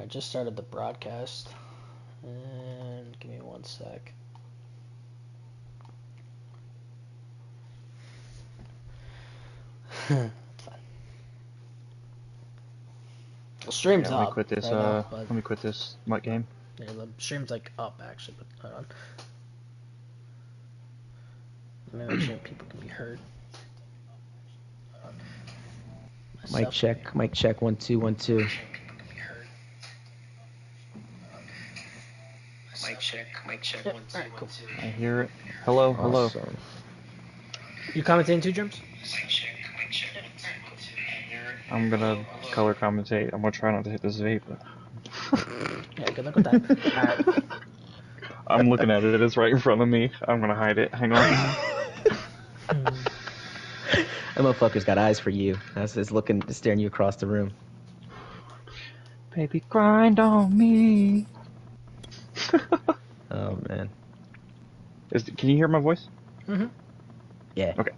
I just started the broadcast. And give me 1 sec. It's fine. The stream's Let me up quit this. right now, but Let me quit this. What game? yeah, the stream's like up actually. But hold on. Let me make sure people can be heard. Mic check. Mic check. 1 2 1 2. Mic check. Mic check. Yep. 1 2 All right, cool. 1 2. I hear it. Hello. Hello. Awesome. You commentating too, Germs? Mic check. Mic check. 1 2 1 2. I hear it. I'm gonna color commentate. I'm gonna try not to hit this vape. Yeah, good luck with that. Alright. I'm looking at it. It is right in front of me. I'm gonna hide it. Hang on. That motherfucker's got eyes for you. That's just looking, staring you across the room. Baby, grind on me. Oh man. Can you hear my voice? Mm-hmm. Yeah. Okay.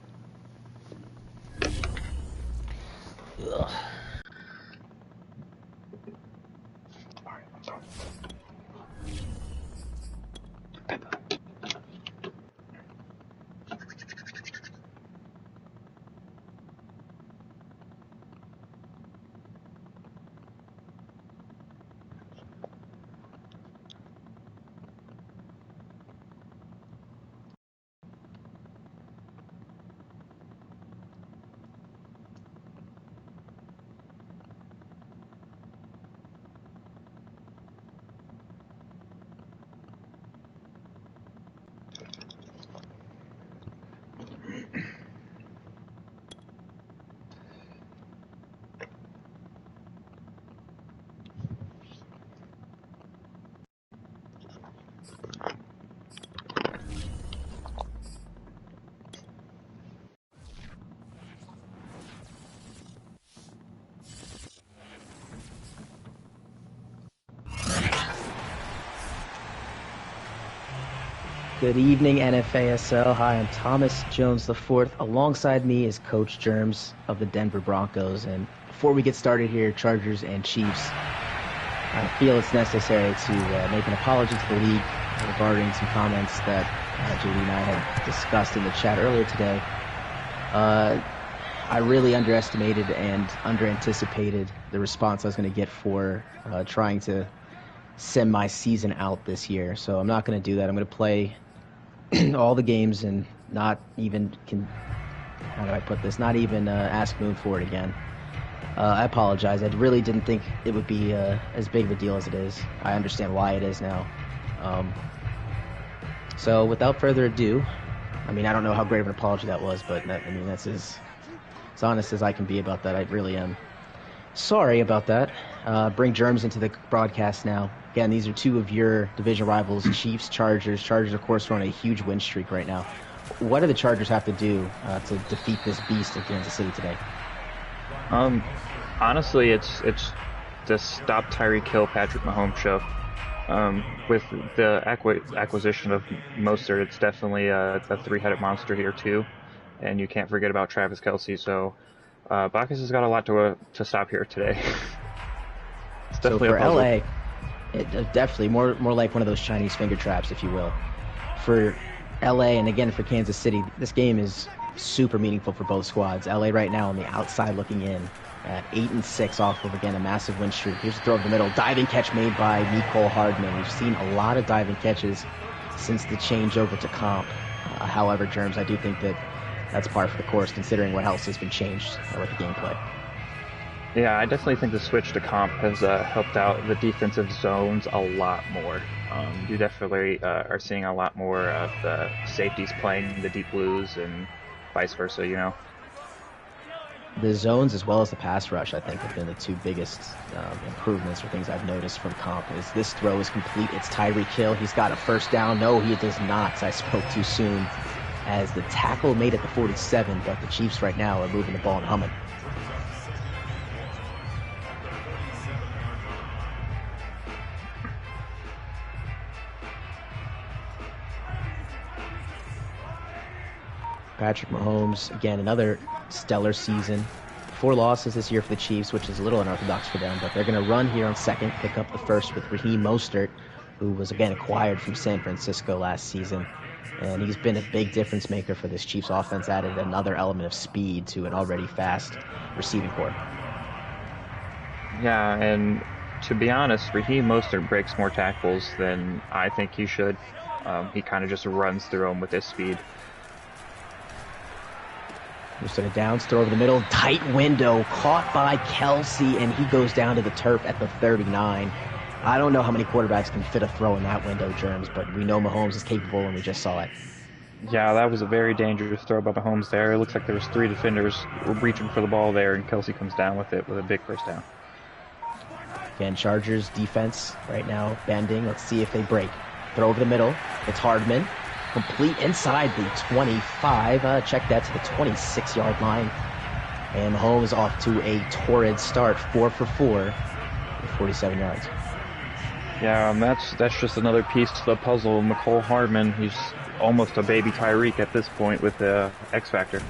Ugh. Good evening, NFASL. Hi, I'm Thomas Jones IV. Alongside me is Coach Germs of the Denver Broncos. And before we get started here, Chargers and Chiefs, I feel it's necessary to make an apology to the league regarding some comments that JD and I had discussed in the chat earlier today. I really underestimated and underanticipated the response I was going to get for trying to send my season out this year. So I'm not going to do that. I'm going to play all the games and not even how do I put this? Not even ask Moon for it again. I apologize. I really didn't think it would be as big of a deal as it is. I understand why it is now. So without further ado, I mean, I don't know how great of an apology that was, but that's as honest as I can be about that. I really am sorry about that. Bring Germs into the broadcast now. Again, these are two of your division rivals, Chiefs, Chargers. Chargers, of course, are on a huge win streak right now. What do the Chargers have to do to defeat this beast of Kansas City today? Honestly, it's the stop Tyreek Hill, Patrick Mahomes show. With the acquisition of Mostert, it's definitely a three-headed monster here too, and you can't forget about Travis Kelce. So Bacchus has got a lot to stop here today. It's definitely so for a puzzle. LA, definitely more like one of those Chinese finger traps, if you will. For LA and again for Kansas City, this game is super meaningful for both squads. LA right now on the outside looking in at 8-6 off of, again, a massive win streak. Here's a throw over the middle. Diving catch made by Mecole Hardman. We've seen a lot of diving catches since the change over to comp. However, Germs, I do think that that's par for the course considering what else has been changed with the gameplay. Yeah, I definitely think the switch to comp has helped out the defensive zones a lot more. You definitely are seeing a lot more of the safeties playing the deep blues and vice versa, you know. The zones as well as the pass rush, I think, have been the two biggest improvements or things I've noticed from comp. Is this throw is complete. It's Tyreek Hill. He's got a first down. No, he does not. I spoke too soon as the tackle made at the 47, but the Chiefs right now are moving the ball and humming. Patrick Mahomes, again, another stellar season 4 losses this year for the Chiefs, which is a little unorthodox for them, but they're going to run here on second, pick up the first with Raheem Mostert, who was again acquired from San Francisco last season. And he's been a big difference maker for this Chiefs offense, added another element of speed to an already fast receiving corps. Yeah, and to be honest, Raheem Mostert breaks more tackles than I think he should. He kind of just runs through them with his speed. Instead of downs, throw over the middle, tight window, caught by Kelsey, and he goes down to the turf at the 39. I don't know how many quarterbacks can fit a throw in that window, Germs, but we know Mahomes is capable, and we just saw it. Yeah, that was a very dangerous throw by Mahomes there. It looks like there was 3 defenders reaching for the ball there, and Kelsey comes down with it with a big first down. Again, Chargers defense right now bending. Let's see if they break. Throw over the middle. It's Hardman. Complete inside the 25. Check that to the 26-yard line. And Mahomes off to a torrid start, 4 for 4 with 47 yards. Yeah, that's just another piece to the puzzle. McCole Hardman, he's almost a baby Tyreek at this point with the X Factor.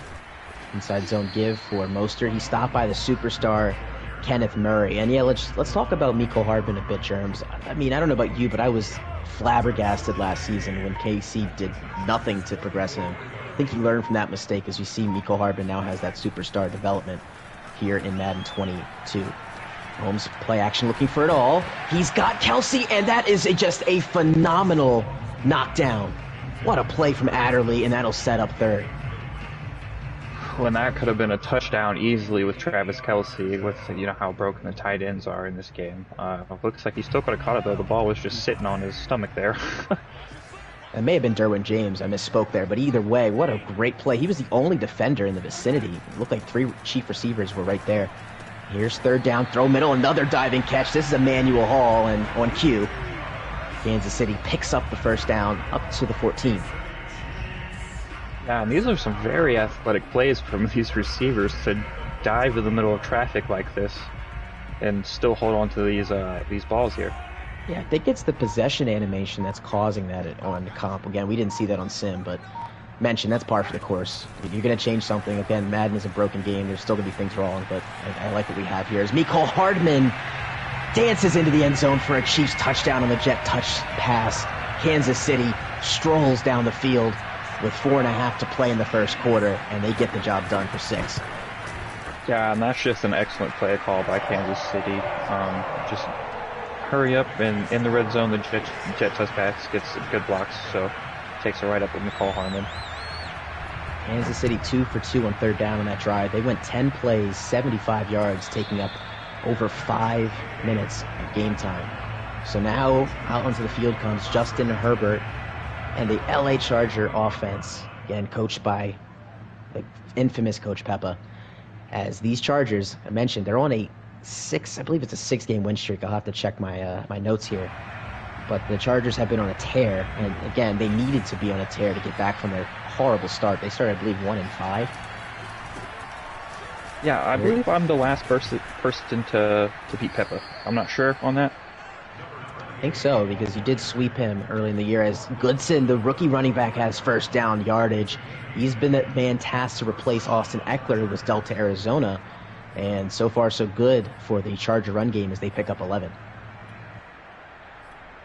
Inside zone give for Mostert. He stopped by the superstar Kenneth Murray. And yeah, let's talk about Mecole Hardman a bit, Germs. I mean, I don't know about you, but I was flabbergasted last season when KC did nothing to progress him. I think he learned from that mistake, as you see Mecole Hardman now has that superstar development here in Madden 22. Holmes play action looking for it all. He's got Kelsey, and that is just a phenomenal knockdown. What a play from Adderley, and that'll set up third. When that could have been a touchdown easily with Travis Kelsey, with how broken the tight ends are in this game. Looks like he still could have caught it though. The ball was just sitting on his stomach there. It may have been Derwin James. I misspoke there, but either way, what a great play. He was the only defender in the vicinity. It looked like 3 chief receivers were right there. Here's third down, throw middle, another diving catch. This is Emmanuel Hall, and on cue, Kansas City picks up the first down up to the 14. Yeah, and these are some very athletic plays from these receivers to dive in the middle of traffic like this and still hold on to these balls here. Yeah, I think it's the possession animation that's causing that on the comp. Again, we didn't see that on Sim, but mentioned that's par for the course. If you're going to change something, again, Madden is a broken game. There's still going to be things wrong, but I like what we have here. As Mecole Hardman dances into the end zone for a Chiefs touchdown on the jet touch pass. Kansas City strolls down the field with 4.5 to play in the first quarter, and they get the job done for 6. Yeah, and that's just an excellent play call by Kansas City. Just hurry up, and in the red zone, the jet touch pass gets good blocks, so takes it right up with Mecole Hardman. Kansas City 2 for 2 on third down on that drive. They went 10 plays, 75 yards, taking up over 5 minutes of game time. So now out onto the field comes Justin Herbert and the LA Charger offense, again coached by the infamous Coach Peppa. As these Chargers, I mentioned, they're on I believe it's a 6-game win streak. I'll have to check my my notes here. But the Chargers have been on a tear, and again, they needed to be on a tear to get back from their horrible start. They started, I believe, 1-5. Yeah, I believe I'm the last person to beat Peppa. I'm not sure on that. I think so, because you did sweep him early in the year as Goodson, the rookie running back, has first down yardage. He's been the man tasked to replace Austin Eckler, who was dealt to Arizona. And so far, so good for the Charger run game as they pick up 11.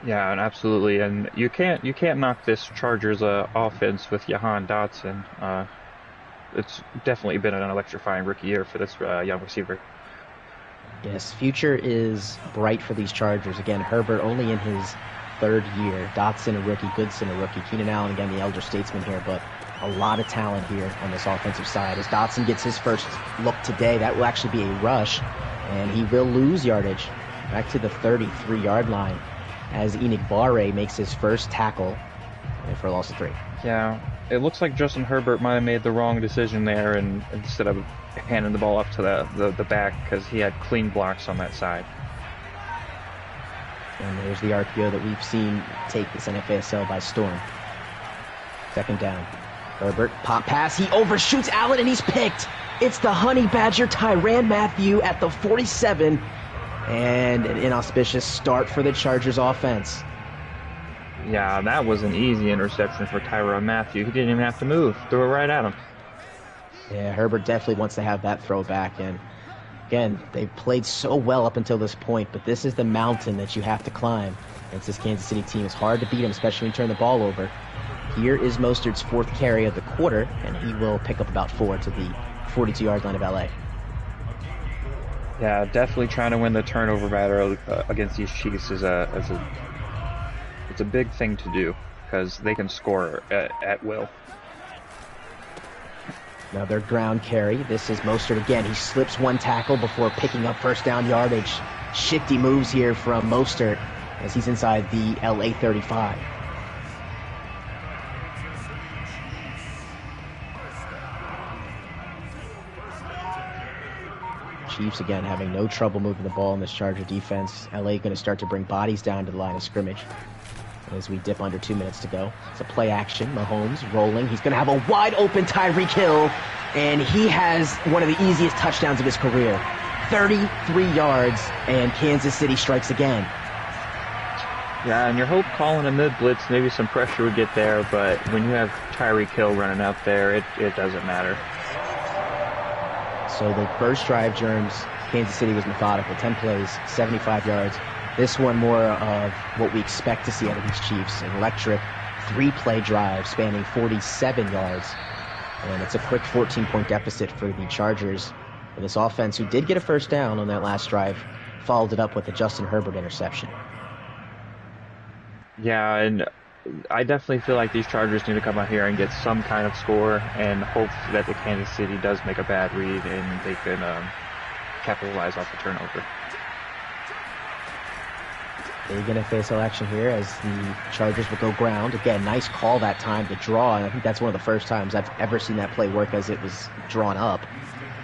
Yeah, and absolutely, and you can't knock this Chargers offense with Jahan Dotson. It's definitely been an electrifying rookie year for this young receiver. Yes, future is bright for these Chargers. Again, Herbert only in his 3rd year. Dotson a rookie, Goodson a rookie, Keenan Allen again the elder statesman here, but a lot of talent here on this offensive side. As Dotson gets his first look today, that will actually be a rush, and he will lose yardage back to the 33-yard line as Enigbare makes his first tackle for a loss of 3. Yeah, it looks like Justin Herbert might have made the wrong decision there, and instead of handing the ball up to the back, because he had clean blocks on that side. And there's the RPO that we've seen take this NFASL by storm. 2nd down. Herbert, pop pass, he overshoots Allen, and he's picked. It's the Honey Badger Tyrann Mathieu at the 47. And an inauspicious start for the Chargers offense. Yeah, that was an easy interception for Tyrann Mathieu. He didn't even have to move. Threw it right at him. Yeah, Herbert definitely wants to have that throw back. And Again, they've played so well up until this point, but this is the mountain that you have to climb. Against this Kansas City team. It's hard to beat them, especially when you turn the ball over. Here is Mostert's 4th carry of the quarter, and he will pick up about 4 to the 42-yard line of LA. Yeah, definitely trying to win the turnover battle against these Chiefs is it's a big thing to do because they can score at will. Another ground carry. This is Mostert again. He slips one tackle before picking up first down yardage. Shifty moves here from Mostert as he's inside the LA 35. Chiefs again having no trouble moving the ball in this Charger defense. LA going to start to bring bodies down to the line of scrimmage as we dip under 2 minutes to go. It's a play action. Mahomes rolling. He's going to have a wide open Tyreek Hill, and he has one of the easiest touchdowns of his career. 33 yards, and Kansas City strikes again. Yeah, and your hope calling a mid-blitz, maybe some pressure would get there, but when you have Tyreek Hill running out there, it doesn't matter. So the first drive, Germs, Kansas City was methodical. 10 plays, 75 yards. This one more of what we expect to see out of these Chiefs. An electric 3-play drive spanning 47 yards. And it's a quick 14-point deficit for the Chargers. And this offense, who did get a first down on that last drive, followed it up with a Justin Herbert interception. Yeah, and I definitely feel like these Chargers need to come out here and get some kind of score and hope that the Kansas City does make a bad read and they can capitalize off the turnover. They're going to face action here as the Chargers will go ground. Again, nice call that time to draw, and I think that's one of the first times I've ever seen that play work as it was drawn up.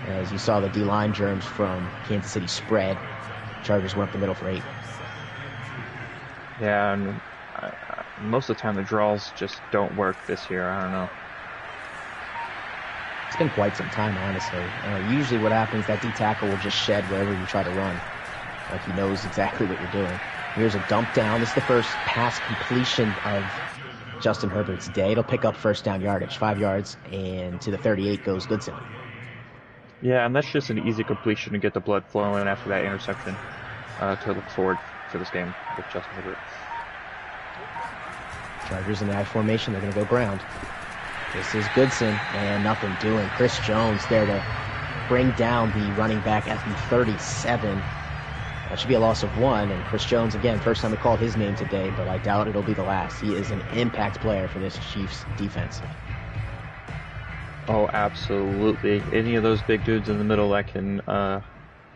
As you saw the D-line Germs from Kansas City spread. Chargers went up the middle for 8. Yeah, and most of the time the draws just don't work this year. I don't know. It's been quite some time, honestly. Usually what happens, that D-tackle will just shed wherever you try to run. Like he knows exactly what you're doing. Here's a dump down. This is the first pass completion of Justin Herbert's day. It'll pick up first down yardage, 5 yards, and to the 38 goes Goodson. Yeah, and that's just an easy completion to get the blood flowing after that interception to look forward for this game with Justin Herbert. Chargers in the I formation. They're going to go ground. This is Goodson, and nothing doing. Chris Jones there to bring down the running back at the 37. That should be a loss of 1, and Chris Jones, again, first time we called his name today, but I doubt it'll be the last. He is an impact player for this Chiefs defense. Oh, absolutely. Any of those big dudes in the middle that can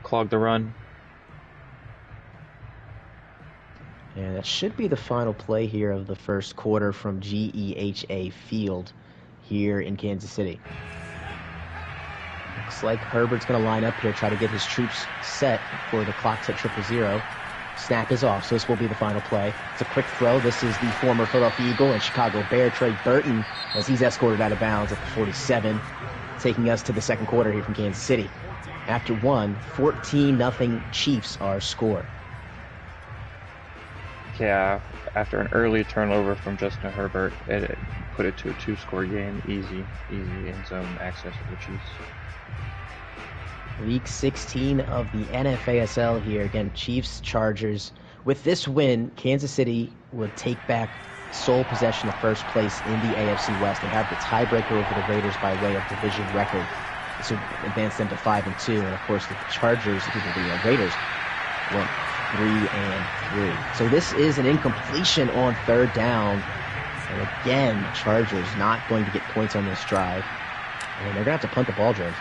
clog the run. And that should be the final play here of the first quarter from GEHA Field here in Kansas City. Looks like Herbert's going to line up here, try to get his troops set for the clock's at 000. Snap is off, so this will be the final play. It's a quick throw. This is the former Philadelphia Eagle and Chicago Bear, Trey Burton, as he's escorted out of bounds at the 47, taking us to the second quarter here from Kansas City. After 14-0 Chiefs are scored. Yeah, after an early turnover from Justin Herbert, it put it to a 2-score game. Easy end zone access for the Chiefs. Week 16 of the NFASL here. Again, Chiefs, Chargers. With this win, Kansas City would take back sole possession of first place in the AFC West. They have the tiebreaker over the Raiders by way of division record. This would advance them to 5-2. And of course, the Raiders went 3-3. So this is an incompletion on third down. And again, Chargers not going to get points on this drive. And they're going to have to punt the ball, James.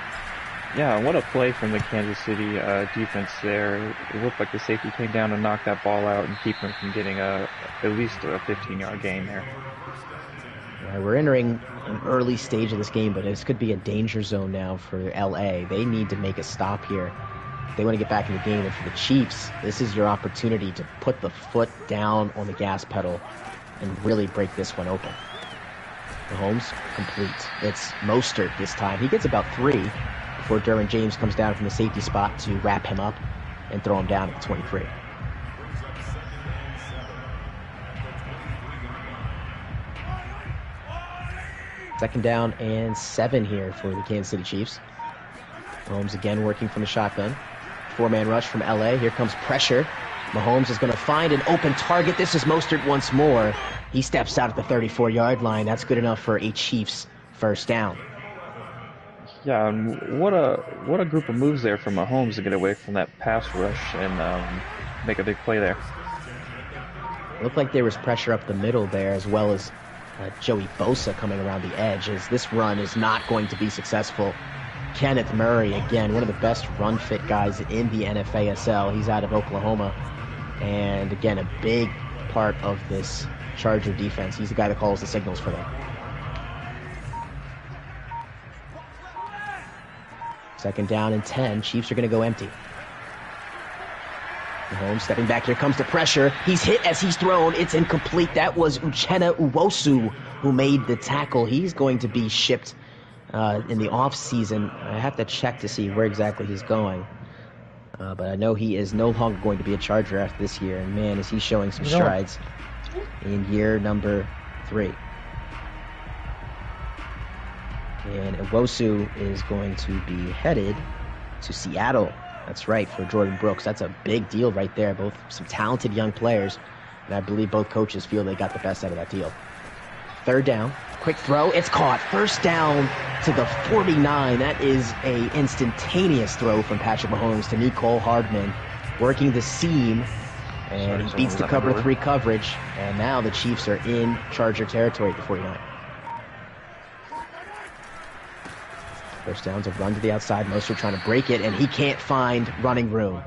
Yeah, what a play from the Kansas City defense there. It looked like the safety came down and knocked that ball out and keep them from getting at least a 15-yard gain there. Yeah, we're entering an early stage of this game, but this could be a danger zone now for LA. They need to make a stop here. They want to get back in the game. And for the Chiefs, this is your opportunity to put the foot down on the gas pedal and really break this one open. Mahomes, complete. It's Mostert this time. He gets about 3 before Derwin James comes down from the safety spot to wrap him up and throw him down at the 23. Second down and 7 here for the Kansas City Chiefs. Mahomes again working from the shotgun. four-man rush from LA. Here comes pressure. Mahomes is going to find an open target. This is Mostert once more. He steps out at the 34-yard line. That's good enough for a Chiefs first down. Yeah, and what a group of moves there from Mahomes to get away from that pass rush and make a big play there. It looked like there was pressure up the middle there, as well as Joey Bosa coming around the edge, as this run is not going to be successful. Kenneth Murray, again, one of the best run-fit guys in the NFASL. He's out of Oklahoma. And, again, a big part of this Charger defense. He's the guy that calls the signals for them. Second down and 10. Chiefs are going to go empty. Mahomes stepping back. Here comes the pressure. He's hit as he's thrown. It's incomplete. That was Uchenna Uwosu who made the tackle. He's going to be shipped in the off-season. I have to check to see where exactly he's going. But I know he is no longer going to be a Charger after this year. And, man, is he showing some strides in year number 3. And Uwosu is going to be headed to Seattle. That's right, for Jordan Brooks. That's a big deal right there. Both some talented young players, and I believe both coaches feel they got the best out of that deal. Third down, quick throw, it's caught. First down to the 49. That is a instantaneous throw from Patrick Mahomes to Nicole Hardman, working the seam, and he beats the cover 3 coverage, and now the Chiefs are in Charger territory at the 49. First down's a run to the outside. Mostert trying to break it, and he can't find running room.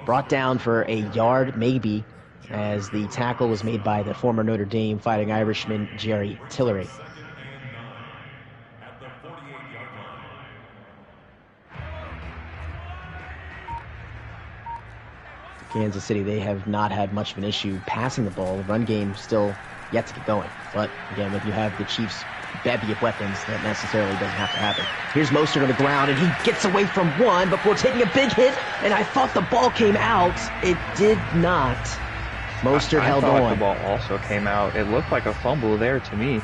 Brought down for a yard, maybe, as the tackle was made by the former Notre Dame Fighting Irishman, Jerry Tillery. Kansas City, they have not had much of an issue passing the ball. The run game still yet to get going. But, again, if you have the Chiefs' bevy of weapons, that necessarily doesn't have to happen. Here's Mostert on the ground, and he gets away from one before taking a big hit, and I thought the ball came out. It did not. Mostert held on. I thought the ball also came out. It looked like a fumble there to me.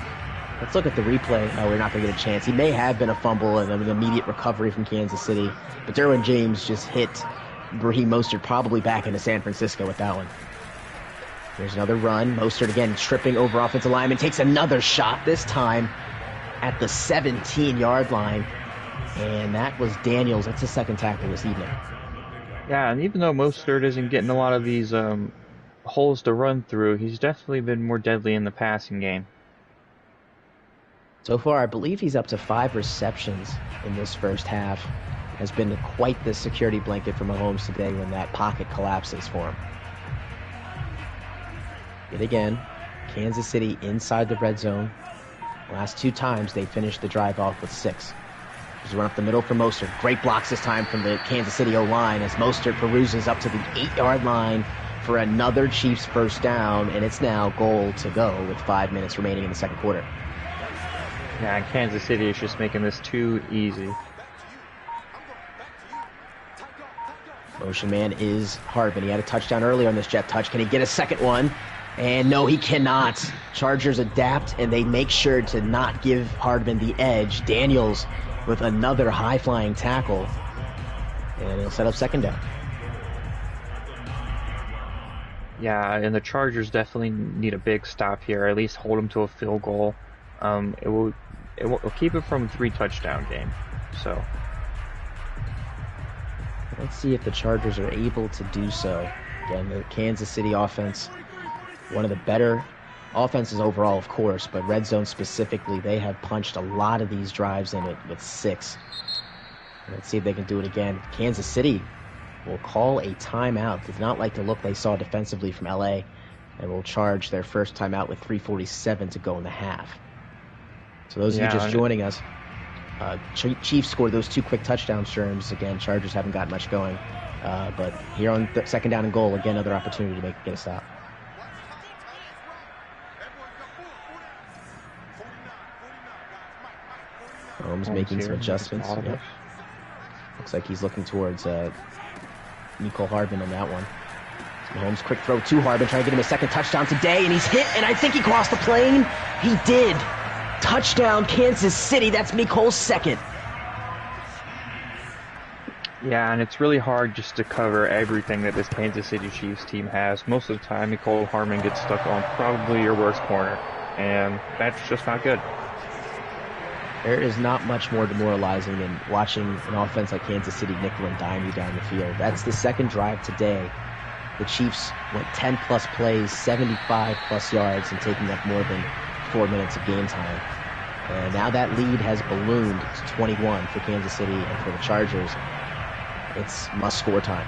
Let's look at the replay. No, we're not going to get a chance. He may have been a fumble and an immediate recovery from Kansas City, but Derwin James just hit Raheem Mostert probably back into San Francisco with that one. There's another run. Mostert again tripping over offensive lineman, takes another shot, this time at the 17-yard line. And that was Daniels. That's the second tackle this evening. Yeah, and even though Mostert isn't getting a lot of these holes to run through, he's definitely been more deadly in the passing game. So far, I believe he's up to 5 receptions in this first half. Has been quite the security blanket for Mahomes today when that pocket collapses for him. Yet again, Kansas City inside the red zone. Last 2 times they finished the drive off with 6. There's a run up the middle for Mostert. Great blocks this time from the Kansas City O-line as Mostert peruses up to the 8-yard line for another Chiefs first down, and it's now goal to go with 5 minutes remaining in the second quarter. Yeah, and Kansas City is just making this too easy. Motion man is Hardman. He had a touchdown earlier on this jet touch. Can he get a second one? And no, he cannot. Chargers adapt, and they make sure to not give Hardman the edge. Daniels with another high-flying tackle. And he'll set up second down. Yeah, and the Chargers definitely need a big stop here, or at least hold them to a field goal. It will keep it from a 3-touchdown game. So let's see if the Chargers are able to do so. Again, the Kansas City offense, one of the better offenses overall, of course, but red zone specifically, they have punched a lot of these drives in it with 6. Let's see if they can do it again. Kansas City will call a timeout. Did not like the look they saw defensively from LA, and will charge their first timeout with 3:47 to go in the half. So those of you just joining us, Chiefs scored those 2 quick touchdown Sherms. Again, Chargers haven't got much going. But here on second down and goal, again, another opportunity to get a stop. Mahomes making some adjustments. Yep. Looks like he's looking towards Nicole Hardman on that one. Mahomes quick throw to Hardman, trying to get him a second touchdown today, and he's hit, and I think he crossed the plane. He did. Touchdown, Kansas City. That's Nicole's second. Yeah, and it's really hard just to cover everything that this Kansas City Chiefs team has. Most of the time, Nicole Harmon gets stuck on probably your worst corner, and that's just not good. There is not much more demoralizing than watching an offense like Kansas City nickel and dime you down the field. That's the second drive today. The Chiefs went 10-plus plays, 75-plus yards, and taking up more than 4 minutes of game time. And now that lead has ballooned to 21 for Kansas City, and for the Chargers, it's must-score time.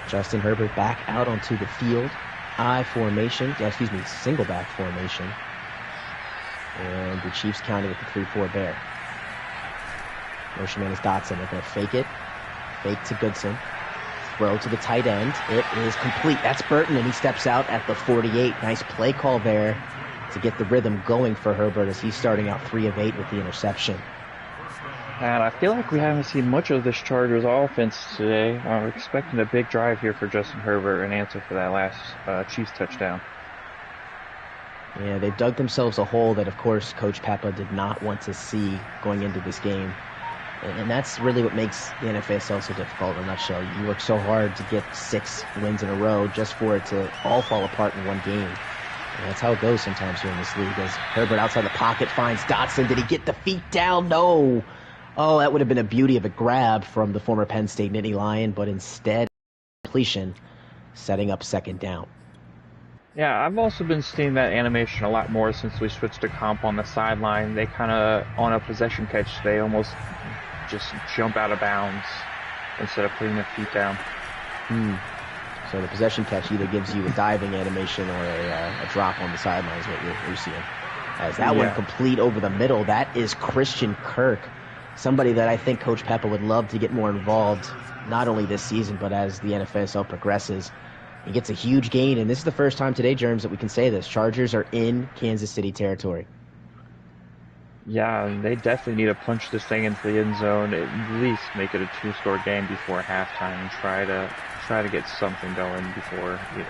Justin Herbert back out onto the field. Single back formation. And the Chiefs counted with the 3-4 bear. Motion man is Dotson. They're going to fake it. Fake to Goodson. Throw to the tight end. It is complete. That's Burton, and he steps out at the 48. Nice play call there to get the rhythm going for Herbert as he's starting out 3 of 8 with the interception. And I feel like we haven't seen much of this Chargers offense today. I'm expecting a big drive here for Justin Herbert in answer for that last Chiefs touchdown. Yeah, they've dug themselves a hole that, of course, Coach Peppa did not want to see going into this game. And that's really what makes the Nfasl so difficult in a nutshell. You work so hard to get 6 wins in a row just for it to all fall apart in one game. And that's how it goes sometimes here in this league. As Herbert outside the pocket finds Dotson. Did he get the feet down? No. Oh, that would have been a beauty of a grab from the former Penn State Nittany Lion, but instead, completion, setting up second down. Yeah, I've also been seeing that animation a lot more since we switched to comp on the sideline. They kind of, on a possession catch, they almost just jump out of bounds instead of putting their feet down. So the possession catch either gives you a diving animation or a drop on the sideline is what you're seeing. As that one complete over the middle, that is Christian Kirk. Somebody that I think Coach Peppa would love to get more involved, not only this season, but as the NFSL progresses. He gets a huge gain, and this is the first time today, Germs, that we can say this. Chargers are in Kansas City territory. Yeah, and they definitely need to punch this thing into the end zone, at least make it a 2-score game before halftime, and try to get something going before it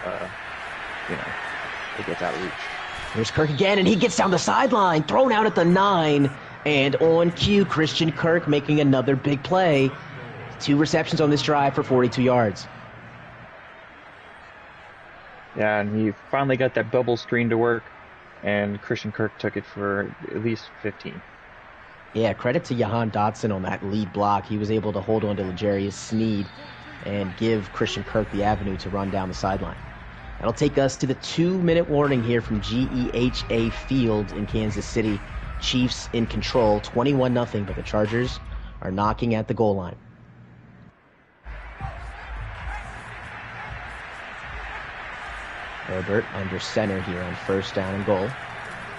gets out of reach. Here's Kirk again, and he gets down the sideline, thrown out at the 9. And on cue, Christian Kirk making another big play. 2 receptions on this drive for 42 yards. Yeah, and he finally got that bubble screen to work, and Christian Kirk took it for at least 15. Yeah, credit to Jahan Dotson on that lead block. He was able to hold on to L'Jarius Sneed and give Christian Kirk the avenue to run down the sideline. That'll take us to the 2-minute warning here from GEHA Field in Kansas City. Chiefs in control, 21-0, but the Chargers are knocking at the goal line. Herbert under center here on first down and goal.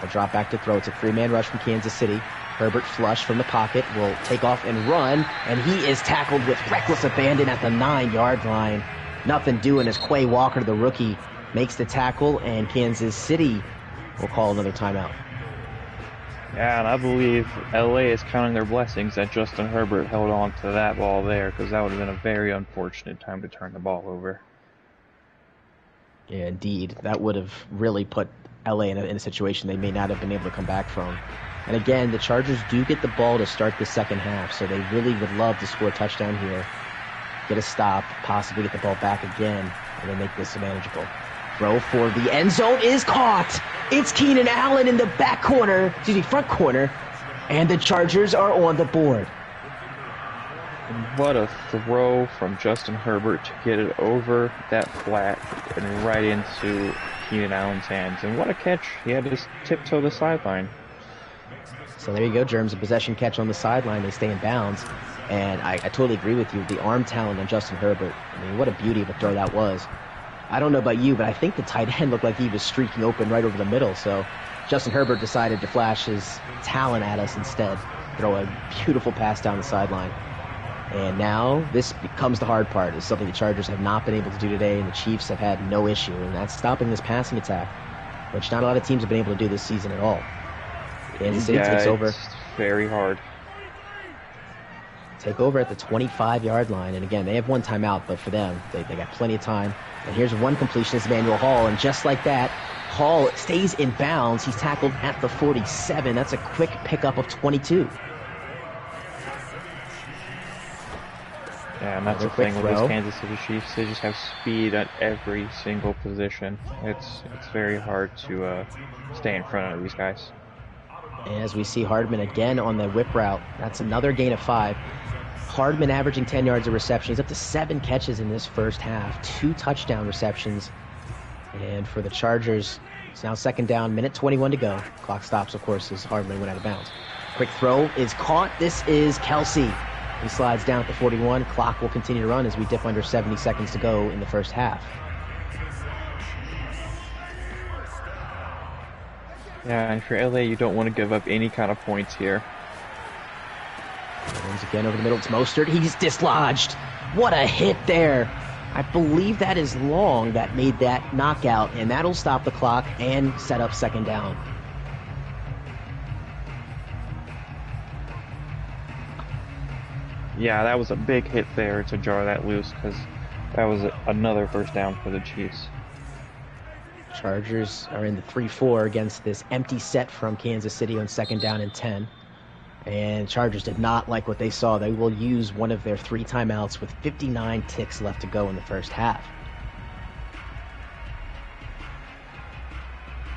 Will drop back to throw. It's a 3-man rush from Kansas City. Herbert flush from the pocket will take off and run, and he is tackled with reckless abandon at the 9-yard line. Nothing doing as Quay Walker, the rookie, makes the tackle, and Kansas City will call another timeout. Yeah, and I believe LA is counting their blessings that Justin Herbert held on to that ball there, because that would have been a very unfortunate time to turn the ball over. Yeah, indeed. That would have really put LA in a situation they may not have been able to come back from. And again, the Chargers do get the ball to start the second half, so they really would love to score a touchdown here, get a stop, possibly get the ball back again, and then make this manageable. Throw for the end zone is caught. It's Keenan Allen in the front corner, and the Chargers are on the board. What a throw from Justin Herbert to get it over that flat and right into Keenan Allen's hands. And what a catch. He had to tiptoe the sideline. So there you go, Germs. A possession catch on the sideline. They stay in bounds. And I totally agree with you. The arm talent on Justin Herbert. I mean, what a beauty of a throw that was. I don't know about you, but I think the tight end looked like he was streaking open right over the middle. So Justin Herbert decided to flash his talent at us instead. Throw a beautiful pass down the sideline. And now this becomes the hard part. It's something the Chargers have not been able to do today, and the Chiefs have had no issue, and that's stopping this passing attack, which not a lot of teams have been able to do this season at all. Kansas City takes over. It's very hard. take over at the 25-yard line. And again, they have one timeout, but for them, they got plenty of time. And here's one completion. It's Emmanuel Hall, and just like that, Hall stays in bounds. He's tackled at the 47. That's a quick pickup of 22. Yeah, and that's the thing with this Kansas City Chiefs. They just have speed at every single position. It's very hard to stay in front of these guys. As we see Hardman again on the whip route, that's another gain of 5. Hardman averaging 10 yards of reception. He's up to 7 catches in this first half, 2 touchdown receptions. And for the Chargers, it's now second down, minute 21 to go. Clock stops, of course, as Hardman went out of bounds. Quick throw is caught. This is Kelsey. He slides down at the 41. Clock will continue to run as we dip under 70 seconds to go in the first half. Yeah, and for LA, you don't want to give up any kind of points here. Once again over the middle, it's Mostert. He's dislodged. What a hit there. I believe that is Long that made that knockout, and that'll stop the clock and set up second down. Yeah, that was a big hit there to jar that loose, because that was another first down for the Chiefs. Chargers are in the 3-4 against this empty set from Kansas City on second down and 10. And Chargers did not like what they saw. They will use one of their 3 timeouts with 59 ticks left to go in the first half.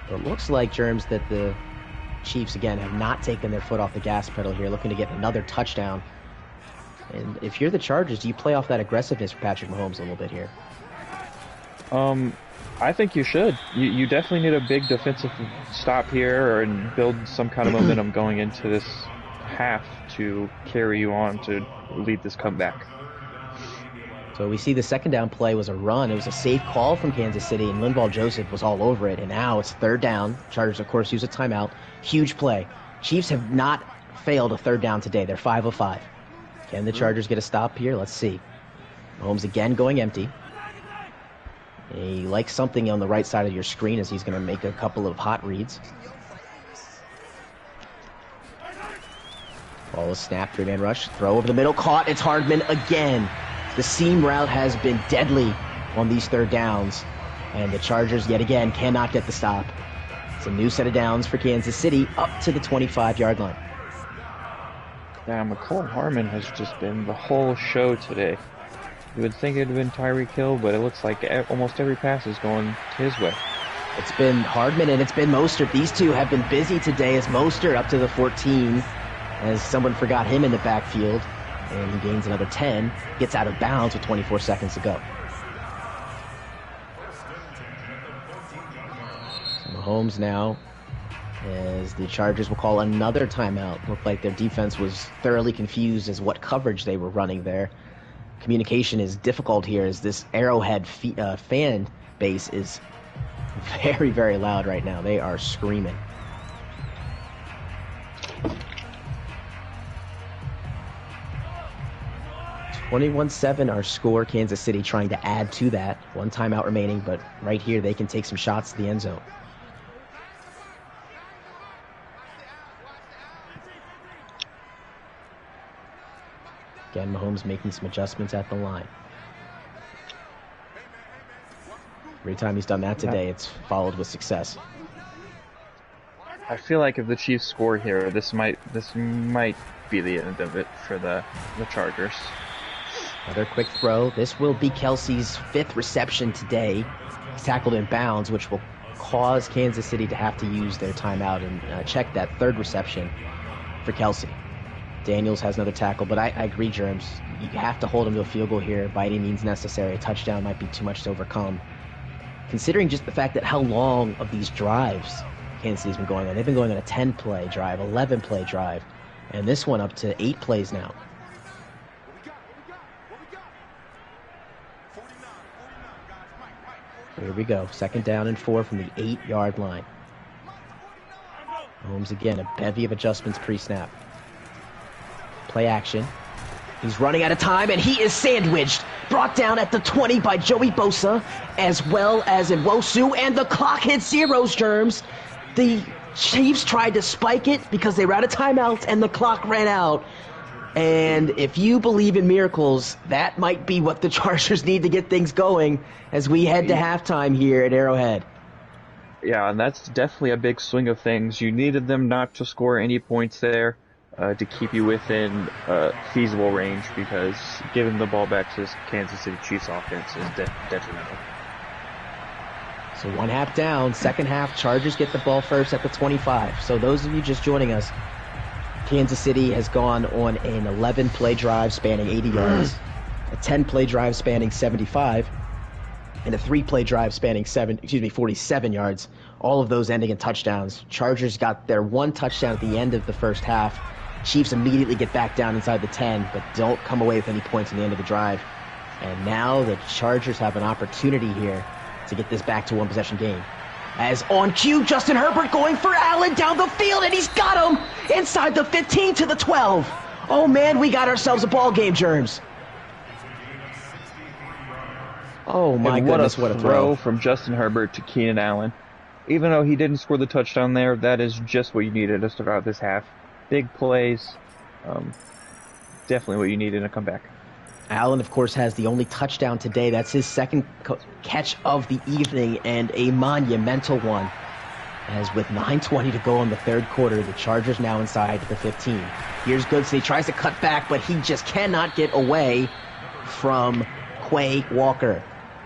It looks like, Germs, that the Chiefs, again, have not taken their foot off the gas pedal here, looking to get another touchdown. And if you're the Chargers, do you play off that aggressiveness for Patrick Mahomes a little bit here? I think you should. You definitely need a big defensive stop here and build some kind of momentum going into this half to carry you on to lead this comeback. So we see the second down play was a run. It was a safe call from Kansas City, and Linval Joseph was all over it. And now it's third down. Chargers, of course, use a timeout. Huge play. Chiefs have not failed a third down today. They're 5 of 5. Can the Chargers get a stop here? Let's see. Mahomes again going empty. He likes something on the right side of your screen as he's going to make a couple of hot reads. Ball is snapped, 3-man rush, throw over the middle, caught, it's Hardman again. The seam route has been deadly on these third downs, and the Chargers yet again cannot get the stop. It's a new set of downs for Kansas City up to the 25-yard line. Yeah, McCall Hardman has just been the whole show today. You would think it would have been Tyreek Hill, but it looks like almost every pass is going his way. It's been Hardman and it's been Mostert. These two have been busy today as Mostert up to the 14 as someone forgot him in the backfield. And he gains another 10, gets out of bounds with 24 seconds to go. So Mahomes now, as the Chargers will call another timeout. Looked like their defense was thoroughly confused as what coverage they were running there. Communication is difficult here as this Arrowhead fan base is very, very loud right now. They are screaming. (21-7) our score. Kansas City trying to add to that. One timeout remaining, but right here they can take some shots to the end zone. Again, Mahomes making some adjustments at the line. Every time he's done that today, it's followed with success. I feel like if the Chiefs score here, this might be the end of it for the Chargers. Another quick throw. This will be Kelsey's 5th reception today. He's tackled in bounds, which will cause Kansas City to have to use their timeout and check that 3rd reception for Kelsey. Daniels has another tackle, but I agree, Germs. You have to hold him to a field goal here by any means necessary. A touchdown might be too much to overcome. Considering just the fact that how long of these drives Kansas City's been going on. They've been going on a 10-play drive, 11-play drive, and this one up to 8 plays now. Here we go. 2nd down and 4 from the 8-yard line. Mahomes again, a bevy of adjustments pre-snap. Play action. He's running out of time, and he is sandwiched. Brought down at the 20 by Joey Bosa, as well as Nwosu, and the clock hits zeros, Germs. The Chiefs tried to spike it because they were out of timeouts, and the clock ran out. And if you believe in miracles, that might be what the Chargers need to get things going as we head to halftime here at Arrowhead. Yeah, and that's definitely a big swing of things. You needed them not to score any points there to keep you within feasible range, because giving the ball back to this Kansas City Chiefs offense is detrimental. So 1 half down, second half, Chargers get the ball first at the 25. So those of you just joining us, Kansas City has gone on an 11-play drive spanning 80 yards, a 10-play drive spanning 75, and a 3-play drive spanning 47 yards, all of those ending in touchdowns. Chargers got their 1 touchdown at the end of the first half. Chiefs immediately get back down inside the 10, but don't come away with any points at the end of the drive. And now the Chargers have an opportunity here to get this back to 1-possession game. As on cue, Justin Herbert going for Allen down the field, and he's got him inside the 15 to the 12. Oh man, we got ourselves a ball game, Germs. Oh my goodness, what a throw from Justin Herbert to Keenan Allen. Even though he didn't score the touchdown there, that is just what you needed to start out this half. Big plays, definitely what you needed in a comeback. Allen, of course, has the only touchdown today. That's his second catch of the evening, and a monumental one. As with 9:20 to go in the third quarter, the Chargers now inside the 15. Here's Goodson. He tries to cut back, but he just cannot get away from Quay Walker.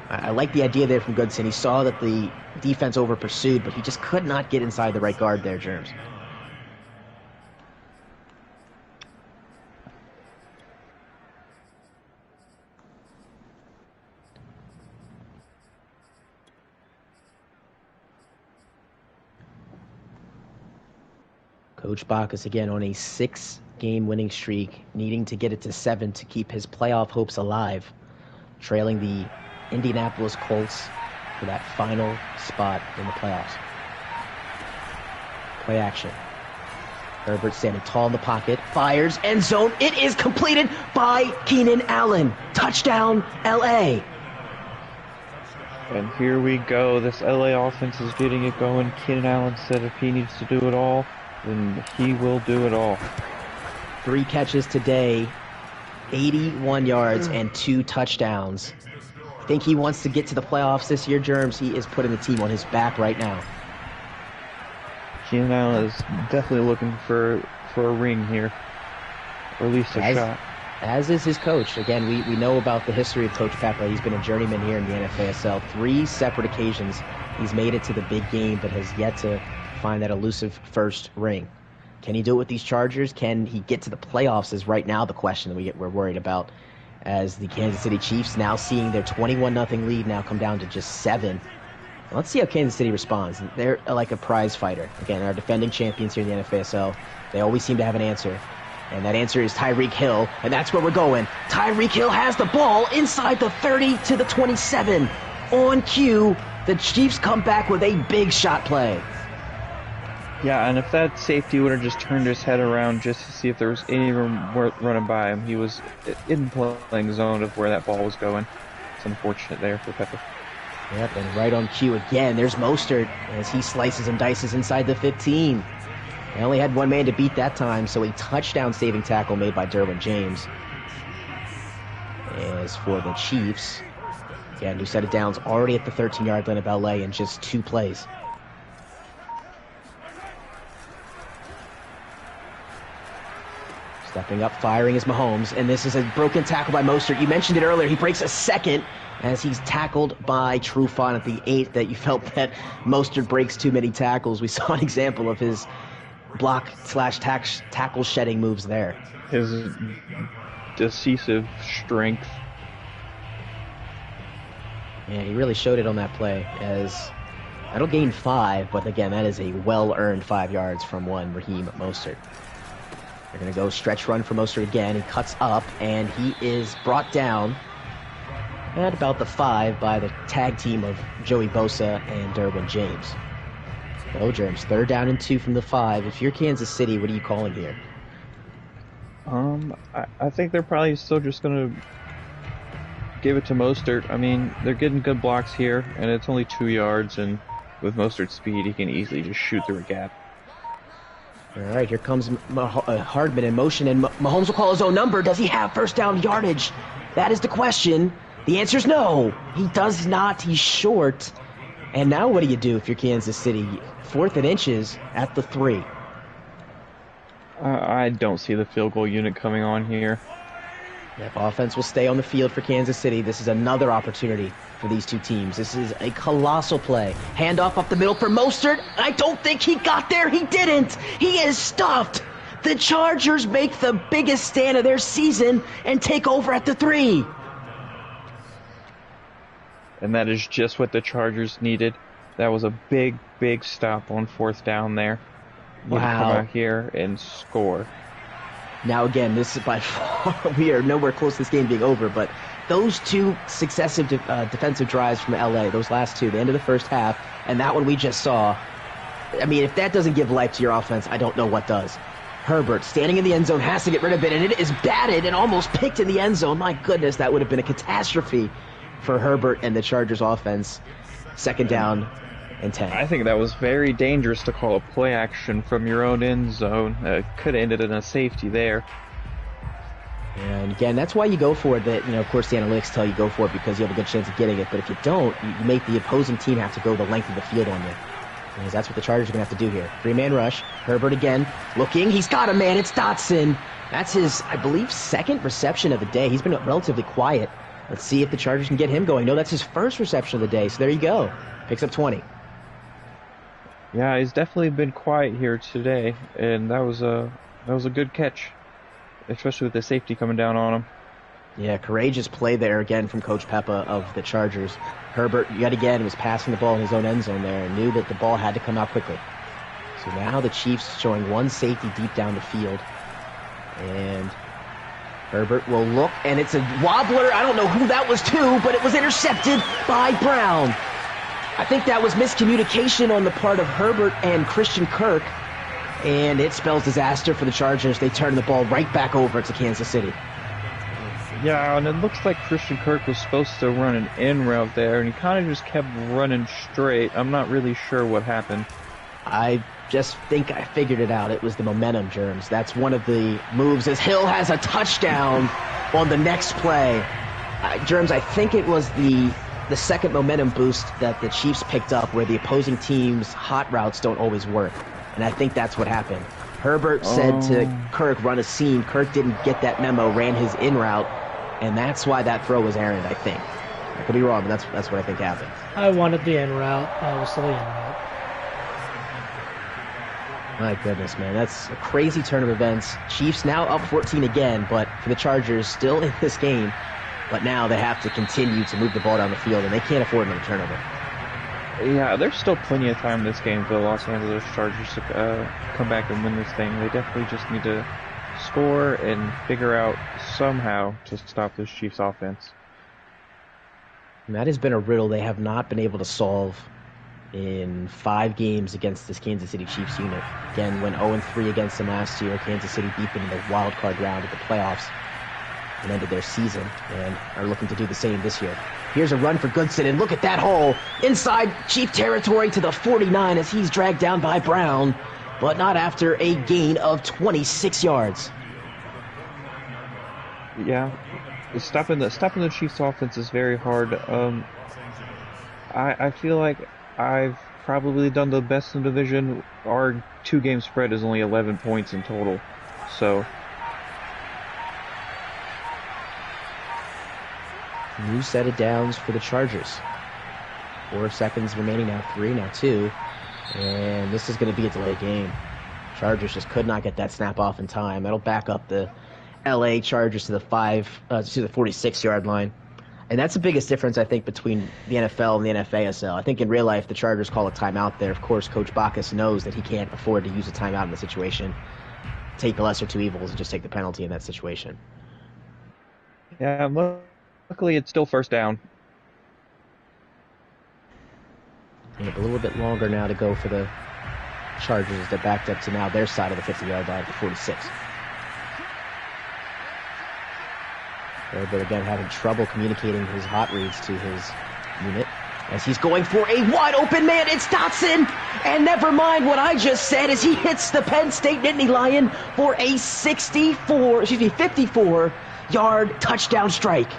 I like the idea there from Goodson. He saw that the defense over-pursued, but he just could not get inside the right guard there, Germs. Coach Bacchus again on a 6-game winning streak, needing to get it to 7 to keep his playoff hopes alive, trailing the Indianapolis Colts for that final spot in the playoffs. Play action. Herbert standing tall in the pocket, fires, end zone. It is completed by Keenan Allen. Touchdown, LA. And here we go. This LA offense is getting it going. Keenan Allen said if he needs to do it all, then he will do it all. 3 catches today, 81 yards, and 2 touchdowns. I think he wants to get to the playoffs this year, Germs. He is putting the team on his back right now. Keenan Allen is definitely looking for a ring here, or at least a shot. As is his coach. Again, we know about the history of Coach Pepper. He's been a journeyman here in the NFASL. 3 separate occasions he's made it to the big game, but has yet to find that elusive first ring. Can he do it with these Chargers? Can he get to the playoffs is right now the question that we're worried about, as the Kansas City Chiefs now seeing their 21-0 lead now come down to just 7. Let's see how Kansas City responds. They're like a prize fighter. Again, our defending champions here in the NFASL. They always seem to have an answer. And that answer is Tyreek Hill, and that's where we're going. Tyreek Hill has the ball inside the 30 to the 27. On cue, the Chiefs come back with a big shot play. Yeah, and if that safety would have just turned his head around just to see if there was any room running by him, he was in playing zone of where that ball was going. It's unfortunate there for Pepper. Yep, and right on cue again, there's Mostert as he slices and dices inside the 15. They only had one man to beat that time, so a touchdown-saving tackle made by Derwin James. As for the Chiefs, again, new set of downs already at the 13-yard line of LA in just 2 plays. Stepping up, firing is Mahomes, and this is a broken tackle by Mostert. You mentioned it earlier. He breaks a second as he's tackled by Trufant at the 8th. That you felt that Mostert breaks too many tackles. We saw an example of his block/tackle shedding moves there. His decisive strength. Yeah, he really showed it on that play, as that'll gain 5, but again, that is a well-earned 5 yards from one Raheem Mostert. They're going to go stretch run for Mostert again. He cuts up, and he is brought down at about the 5 by the tag team of Joey Bosa and Derwin James. No, Germs, 3rd down and 2 from the 5. If you're Kansas City, what are you calling here? I think they're probably still just going to give it to Mostert. I mean, they're getting good blocks here, and it's only 2 yards, and with Mostert's speed, he can easily just shoot through a gap. All right, here comes Hardman in motion, and Mahomes will call his own number. Does he have first down yardage? That is the question. The answer is no. He does not. He's short. And now what do you do if you're Kansas City? 4th and inches at the 3. I don't see the field goal unit coming on here. If offense will stay on the field for Kansas City, this is another opportunity for these two teams. This is a colossal play. Handoff up the middle for Mostert. I don't think he got there. He didn't. He is stuffed. The Chargers make the biggest stand of their season and take over at the 3. And that is just what the Chargers needed. That was a big, big stop on 4th down there. Need to come out here and score. Now again, this is by far, we are nowhere close to this game being over, but those two successive defensive drives from LA, those last two, the end of the first half, and that one we just saw, I mean, if that doesn't give life to your offense, I don't know what does. Herbert, standing in the end zone, has to get rid of it, and it is batted and almost picked in the end zone. My goodness, that would have been a catastrophe for Herbert and the Chargers offense. 2nd down and 10. I think that was very dangerous to call a play action from your own end zone. Could have ended in a safety there. And again, that's why you go for it. That, of course, the analytics tell you go for it because you have a good chance of getting it. But if you don't, you make the opposing team have to go the length of the field on you. Because that's what the Chargers are going to have to do here. 3-man rush. Herbert again looking. He's got a man. It's Dotson. That's his, I believe, 2nd reception of the day. He's been relatively quiet. Let's see if the Chargers can get him going. No, that's his 1st reception of the day. So there you go. Picks up 20. Yeah, he's definitely been quiet here today, and that was a good catch, especially with the safety coming down on him. Yeah, courageous play there again from Coach Peppa of the Chargers. Herbert, yet again, was passing the ball in his own end zone there and knew that the ball had to come out quickly. So now the Chiefs showing one safety deep down the field. And Herbert will look, and it's a wobbler. I don't know who that was to, but it was intercepted by Brown. I think that was miscommunication on the part of Herbert and Christian Kirk, and it spells disaster for the Chargers. They turn the ball right back over to Kansas City. Yeah, and it looks like Christian Kirk was supposed to run an in route there, and he kind of just kept running straight. I'm not really sure what happened. I just think I figured it out. It was the momentum, Germs. That's one of the moves as Hill has a touchdown on the next play. Germs, I think it was the second momentum boost that the Chiefs picked up where the opposing team's hot routes don't always work. And I think that's what happened. Herbert said to Kirk, run a seam. Kirk didn't get that memo, ran his in route, and that's why that throw was errant, I think. I could be wrong, but that's what I think happened. I wanted the in route. I was the in route. My goodness, man. That's a crazy turn of events. Chiefs now up 14 again, but for the Chargers, still in this game. But now they have to continue to move the ball down the field, and they can't afford another turnover. Yeah, there's still plenty of time in this game for the Los Angeles Chargers to come back and win this thing. They definitely just need to score and figure out somehow to stop this Chiefs offense. And that has been a riddle they have not been able to solve in 5 games against this Kansas City Chiefs unit. Again, went 0-3 against them last year. Kansas City beat them in the wild card round of the playoffs and ended their season, and are looking to do the same this year. Here's a run for Goodson, and look at that hole inside Chief territory to the 49 as he's dragged down by Brown, but not after a gain of 26 yards. Yeah, stopping the Chiefs offense is very hard. I feel like I've probably done the best in the division. Our 2-game spread is only 11 points in total, so. New set of downs for the Chargers. 4 seconds remaining now, 3, now 2. And this is going to be a delayed game. Chargers just could not get that snap off in time. That'll back up the LA Chargers to the 46-yard line. And that's the biggest difference, I think, between the NFL and the NFASL. I think in real life, the Chargers call a timeout there. Of course, Coach Bacchus knows that he can't afford to use a timeout in the situation. Take the lesser two evils and just take the penalty in that situation. Yeah, luckily it's still first down. And a little bit longer now to go for the Chargers as they're backed up to now their side of the 50-yard line, the 46. Herbert again having trouble communicating his hot reads to his unit. as he's going for a wide open man. It's Dotson. And never mind what I just said as he hits the Penn State Nittany Lion for a 54-yard touchdown strike.